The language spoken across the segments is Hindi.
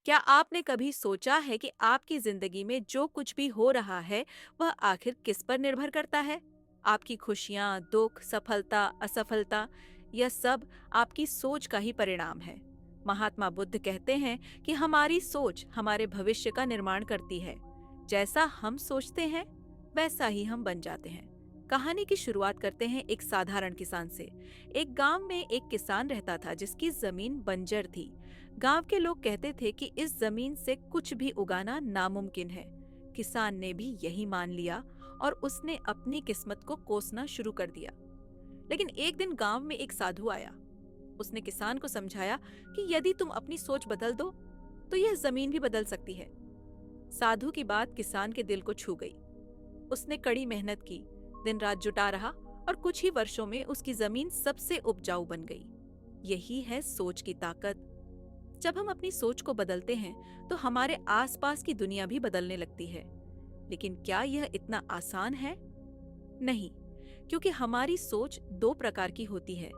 क्या आपने कभी सोचा है कि आपकी जिंदगी में जो कुछ भी हो रहा है, वह आखिर किस पर निर्भर करता है? आपकी खुशियां, दुख, सफलता, असफलता, यह सब आपकी सोच का ही परिणाम है। महात्मा बुद्ध कहते हैं कि हमारी सोच हमारे भविष्य का निर्माण करती है। जैसा हम सोचते हैं, वैसा ही हम बन जाते हैं। कहानी की शुरुआत करते हैं एक साधारण किसान से। एक गांव में एक किसान रहता था जिसकी जमीन बंजर थी। गांव के लोग कहते थे कि इस जमीन से कुछ भी उगाना नामुमकिन है। किसान ने भी यही मान लिया और उसने अपनी किस्मत को कोसना शुरू कर दिया। लेकिन एक दिन गांव में एक साधु आया। उसने किसान को समझाया कि यदि तुम अपनी सोच बदल दो, तो यह जमीन भी बदल सकती है। साधु की बात किसान के दिल को छू गई। उसने कड़ी मेहनत की, दिन रात जुटा रहा और कुछ ही वर्षों में उसकी जमीन सबसे उपजाऊ बन गई। यही है सोच की ताकत। जब हम अपनी सोच को बदलते हैं तो हमारे आसपास की दुनिया भी बदलने लगती है। लेकिन क्या यह इतना आसान है? नहीं, क्योंकि हमारी सोच दो प्रकार की होती है,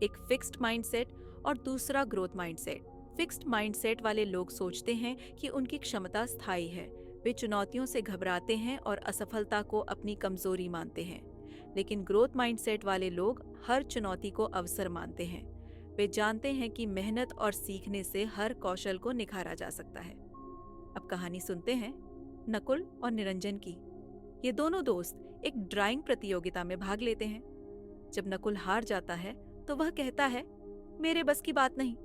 एक फिक्स्ड माइंडसेट और दूसरा ग्रोथ माइंडसेट। फिक्स्ड माइंडसेट वाले लोग सोचते हैं कि उनकी क्षमता स्थायी है। वे चुनौतियों से घबराते हैं और असफलता को अपनी कमजोरी मानते हैं। लेकिन ग्रोथ माइंडसेट वाले लोग हर चुनौती को अवसर मानते हैं। वे जानते हैं कि मेहनत और सीखने से हर कौशल को निखारा जा सकता है। अब कहानी सुनते हैं नकुल और निरंजन की। ये दोनों दोस्त एक ड्राइंग प्रतियोगिता में भाग लेते हैं। जब नकुल हार जाता है तो वह कहता है, मेरे बस की बात नहीं,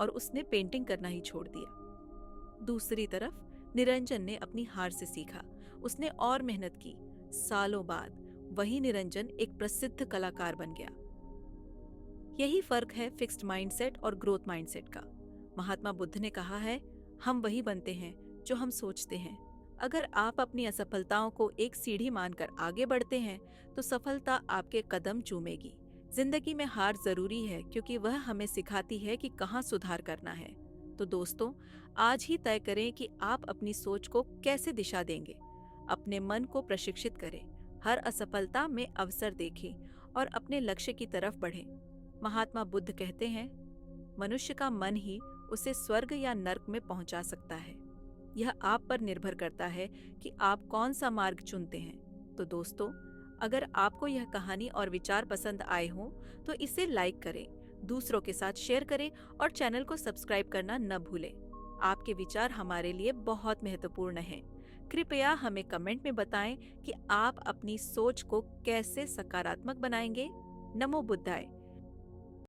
और उसने पेंटिंग करना ही छोड़ दिया। दूसरी तरफ निरंजन ने अपनी हार से सीखा। उसने और मेहनत की। सालों बाद वही निरंजन एक प्रसिद्ध कलाकार बन गया। यही फर्क है फिक्स्ड माइंडसेट और ग्रोथ माइंडसेट का। महात्मा बुद्ध ने कहा है, हम वही बनते हैं जो हम सोचते हैं। अगर आप अपनी असफलताओं को एक सीढ़ी मानकर आगे बढ़ते हैं, तो सफलता आपके कदम चूमेगी। जिंदगी में हार जरूरी है, क्योंकि वह हमें सिखाती है कि कहाँ सुधार करना है। तो दोस्तों, आज ही तय करें कि आप अपनी सोच को कैसे दिशा देंगे। अपने मन को प्रशिक्षित करें, हर असफलता में अवसर देखें और अपने लक्ष्य की तरफ बढ़ें। महात्मा बुद्ध कहते हैं, मनुष्य का मन ही उसे स्वर्ग या नर्क में पहुंचा सकता है। यह आप पर निर्भर करता है कि आप कौन सा मार्ग चुनते हैं। तो दोस्तों, अगर आपको यह कहानी और विचार पसंद आए हों, तो इसे लाइक करें, दूसरों के साथ शेयर करें और चैनल को सब्सक्राइब करना न भूलें। आपके विचार हमारे लिए बहुत महत्वपूर्ण हैं। कृपया हमें कमेंट में बताएं कि आप अपनी सोच को कैसे सकारात्मक बनाएंगे। नमो बुद्धाय।